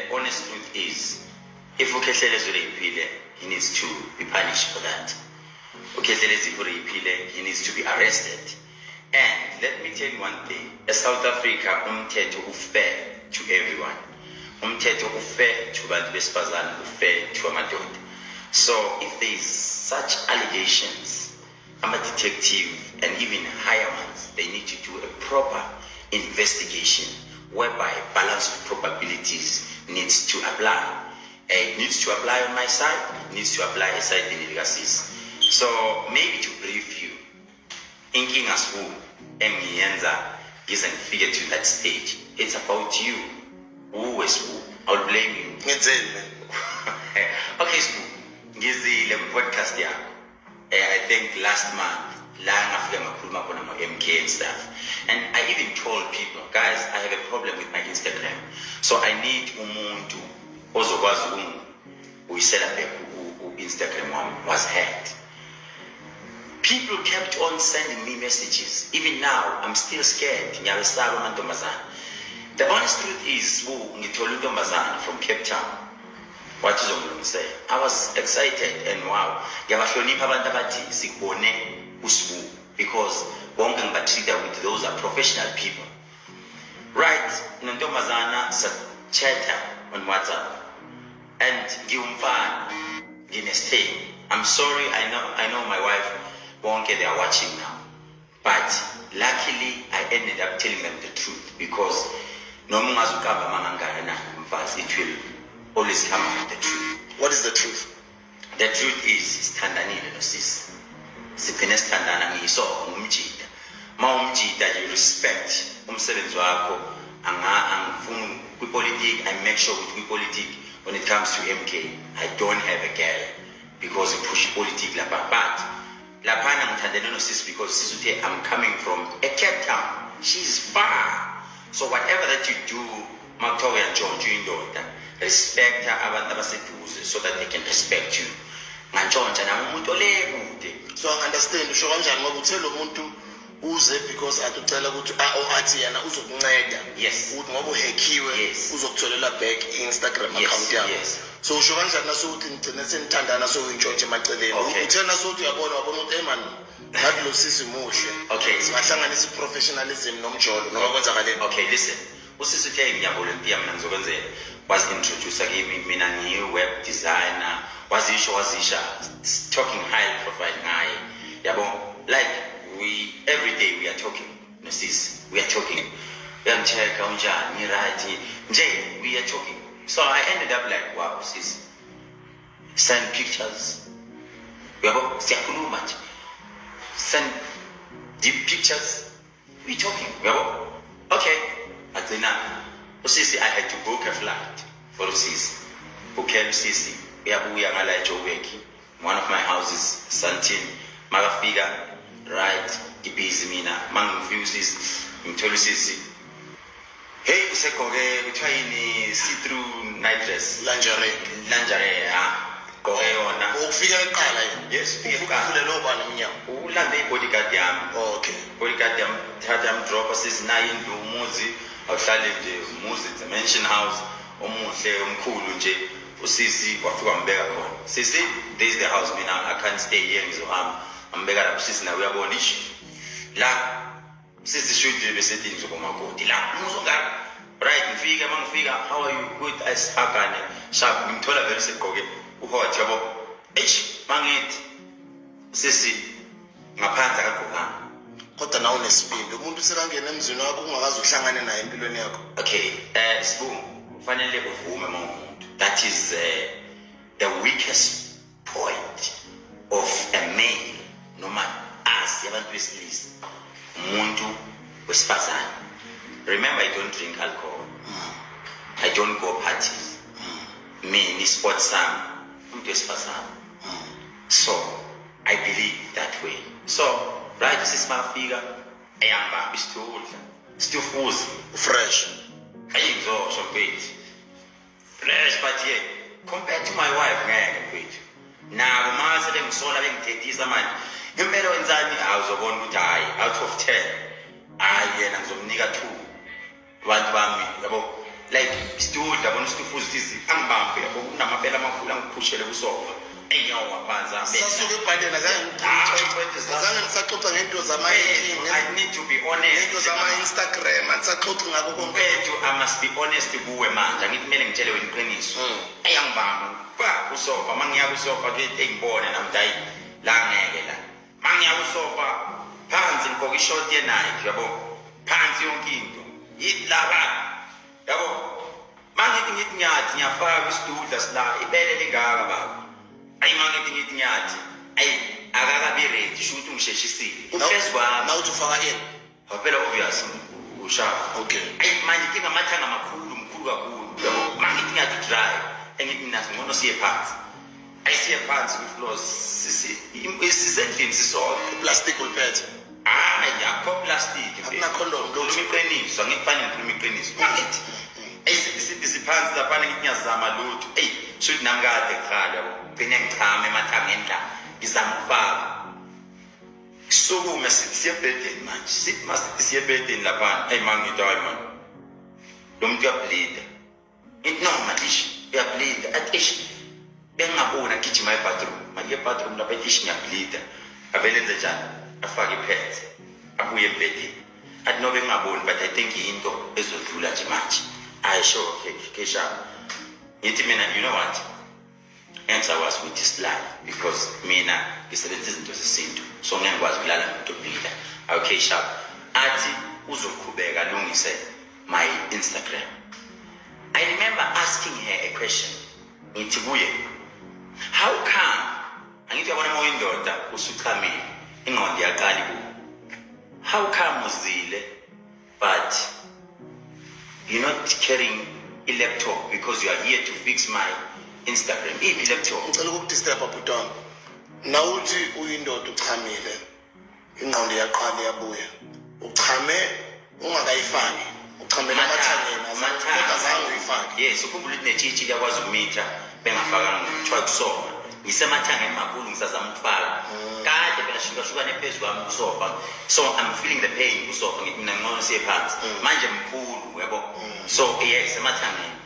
the honest truth is, if he needs to be punished for that. He needs to be arrested. And let me tell you one thing. In South Africa, umthetho fair to everyone. Umthetho fair to abantu besifazane, fair to amadoda. So if there is such allegations, I'm a detective and even higher ones, they need to do a proper investigation whereby balance of probabilities needs to apply. It needs to apply on my side, it needs to apply aside the legacies. So maybe to brief you, inking as who engiyenza isn't figure to that stage. It's about you. Who is who? I'll blame you. Okay, so ngizile podcast yakho. I think last month, MK and stuff. And I even told people, guys, I have a problem with my Instagram. So I need umuntu ozokwazi uyisela back Instagram was hacked. People kept on sending me messages. Even now, I'm still scared. The honest truth is, from Cape Town. What is on say? I was excited and wow. Because with those are professional people. Right? Nondomazana chat on WhatsApp. And I'm sorry, I know my wife won't get there watching now. But luckily I ended up telling them the truth because it will always come with the truth. What is the truth? The truth is standanile no sis. Siphine standana ngiso ngumjida. Umjida you respect umsebenzi wakho angifuni kwipolitiki. I make sure with kwipolitiki when it comes to MK I don't have a girl because you push politics lapha. But lapana ngithandene no sis because sis I'm coming from a Cape Town. She's far. So whatever that you do, Makuthiwa and George indoda, respect abantu abaseduze so that they can respect you. Ngantshontsha umuntu olekude. So I understand usho kanjani ngoba uthela umuntu uze because atucela ukuthi athi yana uzokunceda. Yes. Uthi ngoba uhackiwe uzokutholela back Instagram account yakho. Yes. So usho kanjani naso uthi ngicine senithandana so uyintshontshe emaceleni. Uthena naso uthi uyabona ukuthi man ngathi lo sisi muhle. Okay. Singahlanganisa professionalism nomjolo noma kwenzakaleni. Okay, listen. Usisi uthe ngiyavolunteer mina ngizokwenzela. Was introduce kimi mina web designer. Wazisha talking high profile guy. Yabo, like we every day we are talking. No sis, we are talking. We are check unjani right. Nje we are talking. So I ended up like wow sis. Send pictures. Yabo, siyakhuluma nje. Send deep pictures. We talking. Yabo. Okay. At the night, Usisi, I had to book a flight for Usisi. Okay, Usisi. One of my houses, Santin, Magafiga, right, Ibisi Mina, Mangufusis, Mtolusisi. Hey, Usekoge, we try in see-through night dress. Lingerie, yes, bodyguard yam. Okay. Bodyguard yam, Tadam drop us 9 to Muzi, outside the Muzi, the mansion house, Omuhle, Umkulu, Usisi, Wafugambega. Sisi, this is the house, I can't stay here, so I'm begging up Sisi, now we are going to La Sisi should be sitting to Komako. Right, figure, how are you? Good as Hakan, Sharp, Mintola, very sick, Uho, Chabo, H, Mangit, Sisi, Mapanta Kuka. Kodwa na unespeed umuntu sekangena emzini wakho ungakazi uhlangane naye empilweni yakho. Okay, Spoon, fanele uvume umuntu. That is the weakest point of a male, no matter us, yabantu besilisa. Umuntu wesifazane. Remember, I don't drink alcohol. I don't go parties. Me, ni sports sam, umuntu wesifazane. So, I believe that way. So, right, this is my figure. I am still fresh. I enjoy some weight. Fresh, but yeah, compared to my wife, now, my son is so loving Teddy's a man. You better in Zani, I was going to die out of 10. I am some nigger too. One bammy, like stood yabona isitufuzi thizi angibambe yabo kunamabele amakhulu angiphushele kusofa enyawo phansi sasuke ebhaleni azange nisaxoxa ngento zama-hacking I need to be honest ngento zama-Instagram andisaxoxi ngako konke wethu I must be honest kuwe manje angithi kumele ngitshele wena iqiniso eyangibamba kusofa mangiya kusofa ngibone namdayi la ngeke la mangiya kusofa phansi ngigqoka ishort ye-night yabo phansi yonke into yithi laba yabo mangithi ngithi nyathi ngiyafaka isidudla sila ibele lingaka baba ayi mangithi ngithi nyathi ayi akakabi ready sho ukuthi ngisheshisile uhlezi kwami nawuthi ufaka in phela obvious ushaka okay ayi manje ngingamathanga mkhulu kakhulu yabo mangithi ngiyathi drive engithi mina ngcono siye phansi ayisiye phansi ku-floors sisendlini sisonke plastic uliphethe yakho plastic akunacondom ngikhuluma iqiniso angifani ngikhuluma iqiniso mangithi sithi siphansi laphana ngithi ngiyazama lutho eyi shuthi nami kade kuhala yabo gcine ngichama emathangeni la ngizama ukufaka sukume sithi siye ebhedeni manje sithi masithi siye ebhedeni laphana eyi mangithi hayi mani lo muntu uyableeda ngithi no malishi uyableeda athi ish bengingabona gijima ebathroom manje ebathroom lapha ethi ish ngiyableeda avele enze njani afake ipads abuye ebhedeni athi no bengingaboni but I think into ezodlula nje manje ayi sure kesha ngithi mina you know what engizakwazi ukuthi silale because mina ngisebenzisa izinto zesintu so ngeke ngikwazi ukulala nomuntu obhida okay sharp athi uzoqhubeka alungise my Instagram. I remember asking her a question ngithi kuye how come angithi yabona uma uyindoda usuchamile ingqondo yaqala ku how come uzile but you're not carrying a laptop because you are here to fix my Instagram laptop ngicela ukudisturb abutwana nawuthi uyindoda uchamile ingqondo yaqala yabuya uchame ungakayifaki uchamela amathangeni kodwa zange uyifake yes ukhumbula ukuthi netshitshi liyakwazi ukumitha bengafakanga kuthiwa kusoma ngisemathangeni makhulu ngisazama ukufaka kade phela shuka phezulu kwami kusofa so I'm feeling the pain kusofa ngithi mina ngcono siye phansi manje mkhulu yabo so yes emathangeni